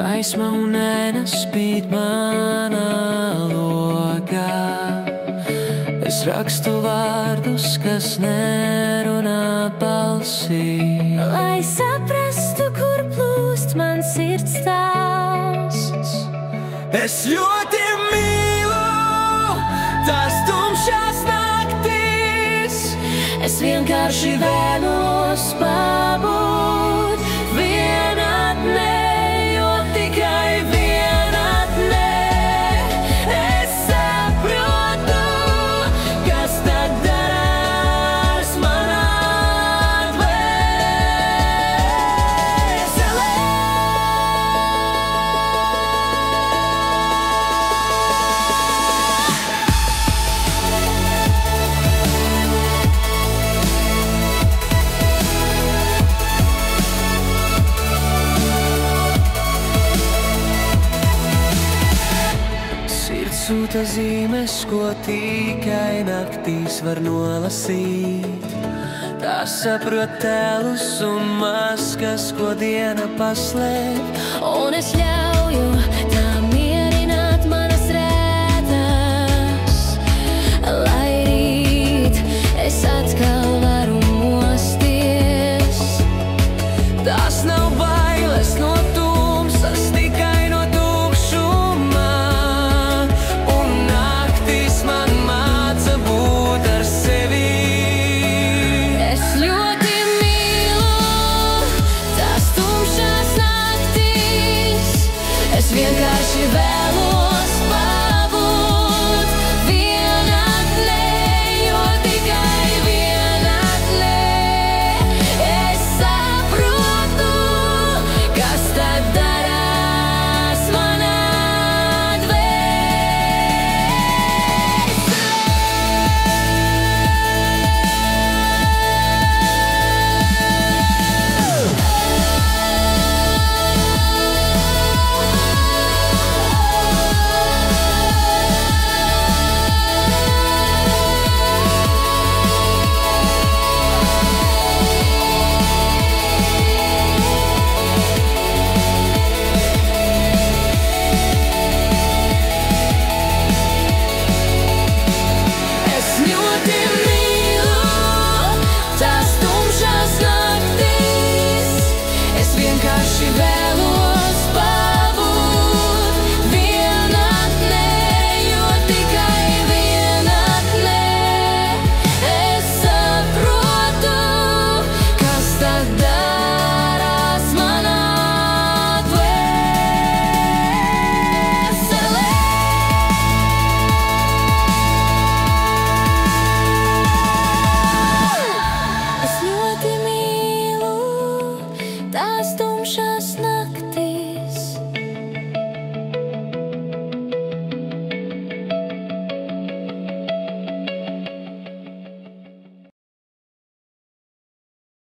Gaisma un ēna spīd manā logā. Es rakstu vārdus, kas nerunā balsī, lai saprastu, kur plūst man sirds stāsts. Es ļoti mīlu tās tumšās naktīs. Es vienkārši vēlos pabūt vienatnē, jo tikai vienatnē es saprotu, kas tad darās manā dvēselē. Sūta zīmes, ko tikai naktīs var nolasīt. Tās saprot tēlus un maskas, ko diena paslēp. Un es ļauju